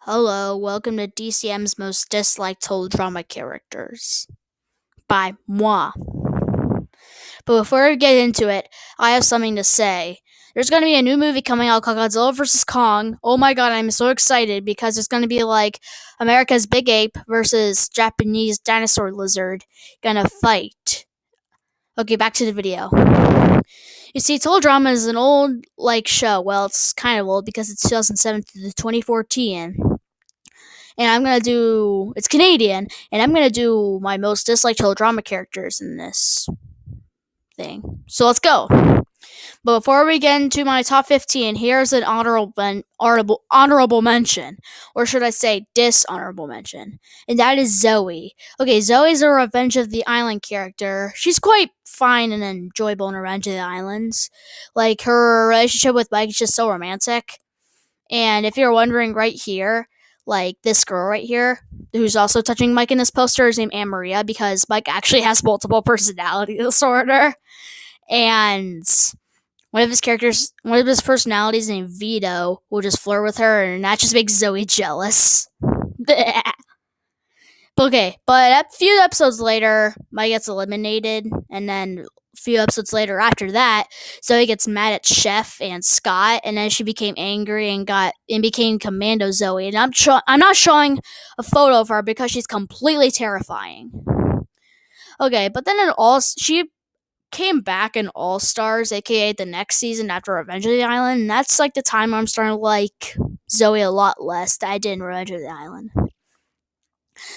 Hello, welcome to DCM's most disliked drama characters by moi. But before we get into it, I have something to say. There's going to be a new movie coming out called Godzilla vs. Kong. Oh my god, I'm so excited because it's going to be like America's big ape versus Japanese dinosaur lizard gonna fight. Okay, back to the video. You see, Total Drama is an old show. Well, it's kind of old because it's 2007 to 2014. And it's Canadian, and I'm gonna do my most disliked drama characters in this thing. So let's go. But before we get into my top 15, here's an honorable mention, or should I say dishonorable mention, and that is Zoe. Okay, Zoe's a Revenge of the Island character. She's quite fine and enjoyable in Revenge of the Islands. Like, her relationship with Mike is just so romantic. And if you're wondering right here, like this girl right here, who's also touching Mike in this poster, is named Anne Maria because Mike actually has multiple personality disorder. And one of his personalities named Vito will just flirt with her, and that just makes Zoe jealous. Okay, but a few episodes later, Mike gets eliminated, and then a few episodes later after that, Zoe gets mad at Chef and Scott, and then she became angry and became Commando Zoe. And I'm not showing a photo of her because she's completely terrifying. Okay, but then she came back in All Stars, aka the next season after Revenge of the Island, and that's like the time I'm starting to like Zoe a lot less than I did in Revenge of the Island.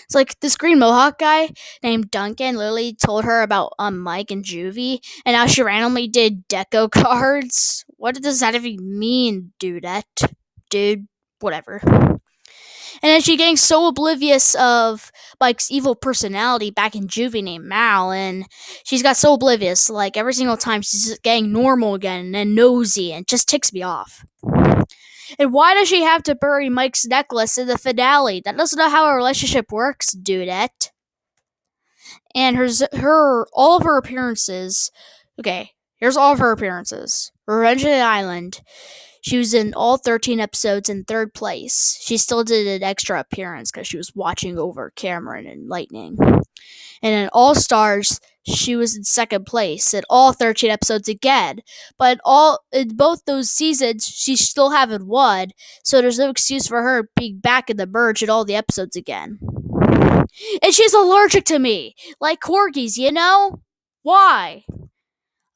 It's like this green mohawk guy named Duncan literally told her about Mike and Juvie, and now she randomly did deco cards. What does that even mean, dudette? Dude, whatever. And then she getting so oblivious of Mike's evil personality back in Juvie named Mal, and she's got so oblivious, like every single time she's just getting normal again and nosy, and it just ticks me off. And why does she have to bury Mike's necklace in the finale? That doesn't know how a relationship works, dudette. And all of her appearances. Okay, here's all of her appearances. Revenge of the Island. She was in all 13 episodes in third place. She still did an extra appearance because she was watching over Cameron and Lightning. And in All Stars, she was in second place in all 13 episodes again. But in both those seasons, she still haven't won, so there's no excuse for her being back in the merge in all the episodes again. And she's allergic to me, like corgis, you know? Why?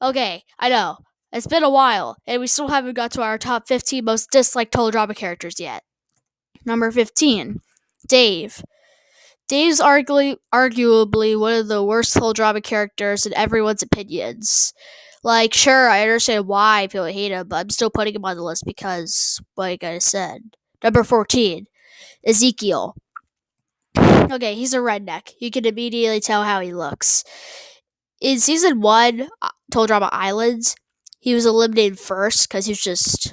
Okay, I know. It's been a while, and we still haven't got to our top 15 most disliked total drama characters yet. Number 15, Dave. Dave's arguably one of the worst total drama characters in everyone's opinions. Like, sure, I understand why people hate him, but I'm still putting him on the list because, like I said. Number 14, Ezekiel. Okay, he's a redneck. You can immediately tell how he looks. In season 1, Total Drama Islands, he was eliminated first because he was just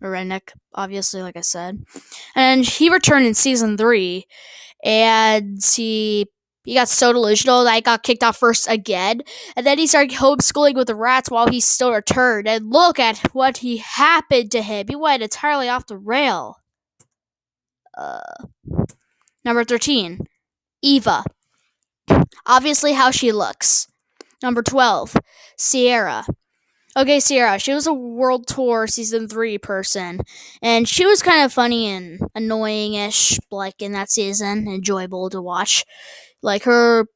a redneck, obviously, like I said. And he returned in season 3, and he got so delusional that he got kicked off first again. And then he started homeschooling with the rats while he still returned. And look at what happened to him. He went entirely off the rail. Number 13, Eva. Obviously how she looks. Number 12, Sierra. Okay, Sierra, she was a World Tour Season 3 person, and she was kind of funny and annoying-ish, like, in that season, enjoyable to watch. Like, her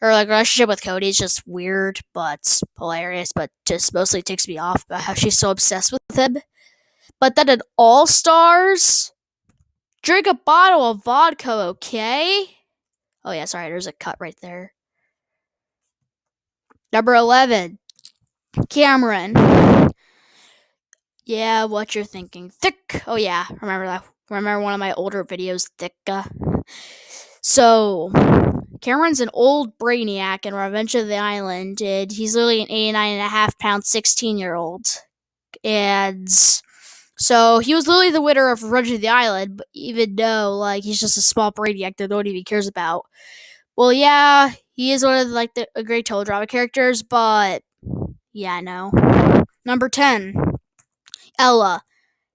relationship with Cody is just weird, but hilarious, but just mostly takes me off about how she's so obsessed with him. But then in All Stars, drink a bottle of vodka, okay? Oh yeah, sorry, there's a cut right there. Number 11, Cameron. Yeah, what you're thinking. Thick. Oh yeah, remember that. Remember one of my older videos, Thicka? So, Cameron's an old brainiac in Revenge of the Island, and he's literally an 89.5-pound 16-year-old. And so, he was literally the winner of Revenge of the Island, but even though, like, he's just a small brainiac that nobody even cares about. Well, yeah, he is one of, like, the great total drama characters, but yeah, no. Number 10, Ella.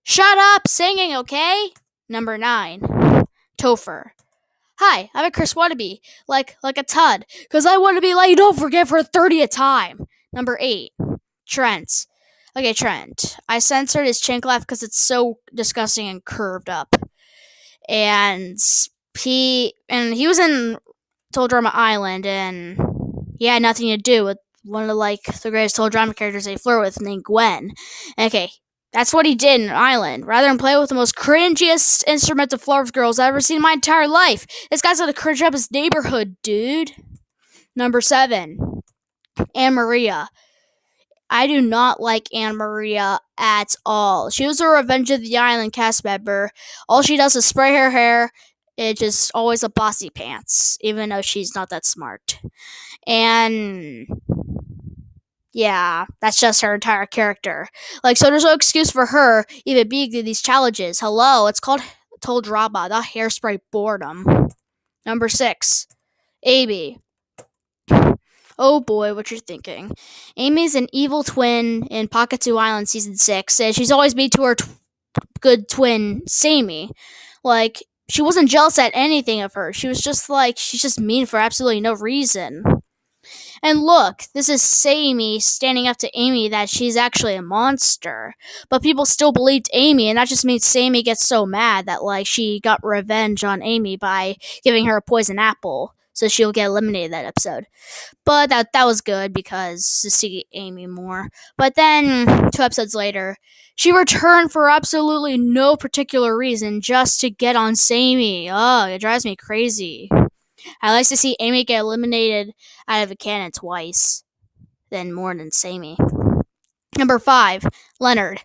Shut up singing, okay? Number 9, Topher. Hi, I'm a Chris wannabe, like a ton, cause I want to be like you don't forget for the 30th time. Number 8, Trent. Okay, Trent. I censored his chink laugh because it's so disgusting and curved up. And he was in Total Drama Island, and he had nothing to do with one of like the greatest Total Drama characters they flirt with, named Gwen. Okay, that's what he did in Island. Rather than play with the most cringiest instrumental flirt girls I've ever seen in my entire life, this guy's gonna cringe up his neighborhood, dude. Number 7, Anne Maria. I do not like Anne Maria at all. She was a Revenge of the Island cast member. All she does is spray her hair. It's just always a bossy pants, even though she's not that smart. And yeah, that's just her entire character. Like, so there's no excuse for her even being in these challenges. Hello, it's called Total Drama, not hairspray boredom. Number 6, Amy. Oh boy, what you're thinking. Amy's an evil twin in Pocket 2 Island Season 6, and she's always been to her good twin, Sammy. Like, she wasn't jealous at anything of her. She was just like, she's just mean for absolutely no reason. And look, this is Sammy standing up to Amy that she's actually a monster. But people still believed Amy, and that just means Sammy gets so mad that, like, she got revenge on Amy by giving her a poison apple. So she'll get eliminated that episode. But that was good because to see Amy more. But then 2 episodes later, she returned for absolutely no particular reason, just to get on Sammy. Oh, it drives me crazy. I like to see Amy get eliminated out of a cannon twice, then more than Sammy. Number 5, Leonard.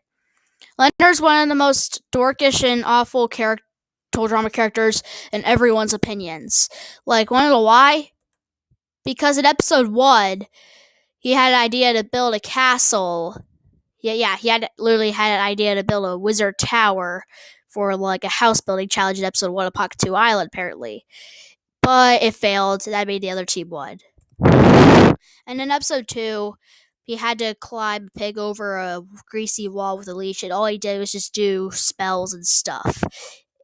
Leonard's one of the most dorkish and awful Total Drama characters in everyone's opinions. Like, wanna know why? Because in episode 1, he had an idea to build a castle. Yeah, he literally had an idea to build a wizard tower for like a house building challenge in episode 1 of Pocket 2 Island, apparently. But it failed. That made the other team win. And in episode 2, he had to climb a pig over a greasy wall with a leash, and all he did was just do spells and stuff.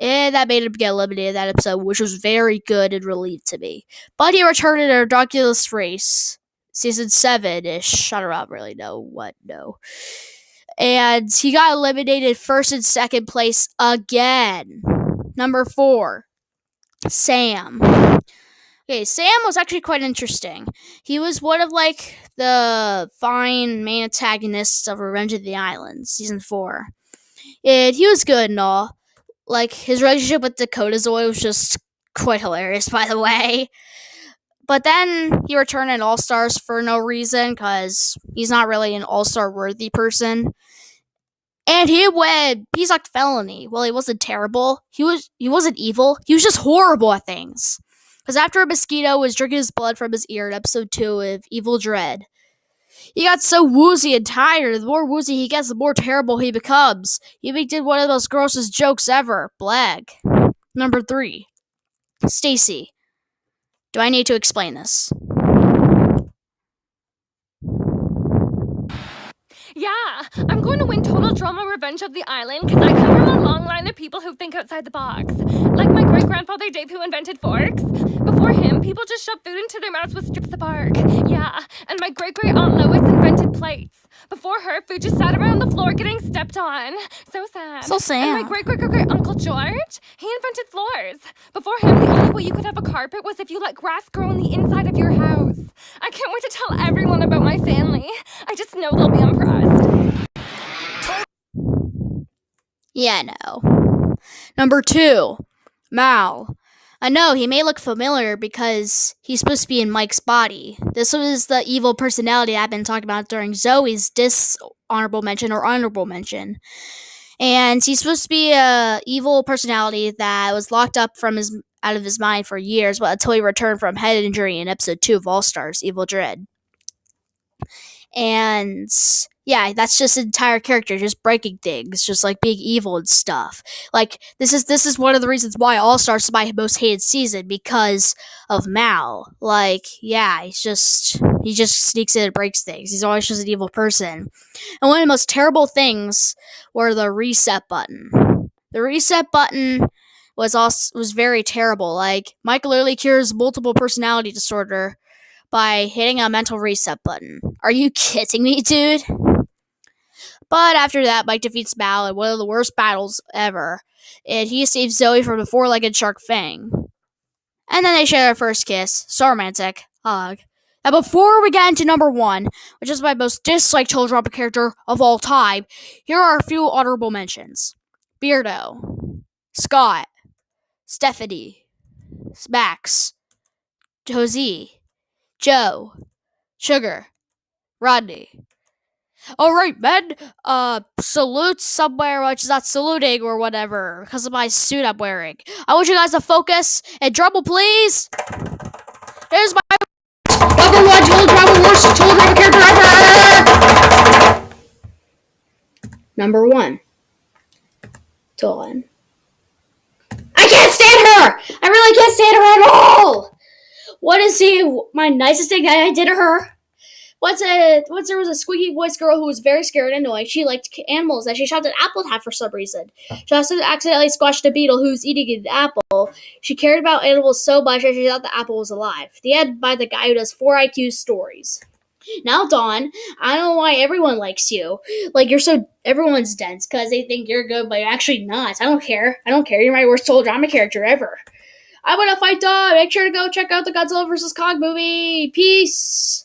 And that made him get eliminated that episode, which was very good and relieved to me. But he returned in a ridiculous race. Season 7-ish. I don't really know what, no. And he got eliminated first and second place again. Number 4, Sam. Okay, Sam was actually quite interesting. He was one of, like, the fine main antagonists of Revenge of the Islands, Season 4. And he was good and all. Like, his relationship with Dakota Zoe was just quite hilarious, by the way. But then he returned in All-Stars for no reason, because he's not really an All-Star worthy person. And he went Peacock Felony. Well, he wasn't terrible. He wasn't evil. He was just horrible at things. Because after a mosquito was drinking his blood from his ear in episode 2 of Evil Dread, he got so woozy and tired. The more woozy he gets, the more terrible he becomes. He even did one of the most grossest jokes ever. Blag. Number 3, Stacy. Do I need to explain this? Yeah, I'm going to win Total Drama Revenge of the Island because I come from a long line of people who think outside the box. Like my great-grandfather Dave, who invented forks. Before him, people just shoved food into their mouths with strips of bark. Yeah, and my great-great-aunt Lois invented plates. Before her, food just sat around the floor getting stepped on. So sad. So sad. And my great-great-great-uncle George, he invented floors. Before him, the only way you could have a carpet was if you let grass grow on the inside of your house. I can't wait to tell everyone about my family. I just know they'll be impressed. Yeah, no. Number 2, Mal. I know, he may look familiar because he's supposed to be in Mike's body. This was the evil personality I've been talking about during Zoe's dishonorable mention or honorable mention. And he's supposed to be a evil personality that was locked up out of his mind for years, but until he returned from head injury in episode 2 of All Stars, Evil Dread. And yeah, that's just his entire character, just breaking things, just like being evil and stuff. Like, this is one of the reasons why All Stars is my most hated season, because of Mal. Like, yeah, he just sneaks in and breaks things. He's always just an evil person. And one of the most terrible things were the reset button. The reset button was very terrible. Like Mike literally cures multiple personality disorder by hitting a mental reset button. Are you kidding me, dude? But after that, Mike defeats Mal in one of the worst battles ever, and he saves Zoe from the four-legged shark Fang. And then they share their first kiss, so romantic, hug. Now, before we get into number one, which is my most disliked total drama character of all time, here are a few honorable mentions: Beardo, Scott, Stephanie, Max, Josie, Joe, Sugar, Rodney. Alright, men, salute somewhere which is not saluting or whatever because of my suit I'm wearing. I want you guys to focus and drumble, please. Here's my number one total drama worst total drama character ever. Number one, Dawn. I can't stand her. I really can't stand her at all. What is my nicest thing that I did to her? Once there was a squeaky voice girl who was very scared and annoying. She liked animals that she shot an apple at for some reason. She also accidentally squashed a beetle who was eating an apple. She cared about animals so much that she thought the apple was alive. The end by the guy who does 4 IQ stories. Now, Dawn, I don't know why everyone likes you. Like, everyone's dense because they think you're good, but you're actually not. I don't care. You're my worst total drama character ever. I want to fight Dawn. Make sure to go check out the Godzilla vs. Kong movie. Peace.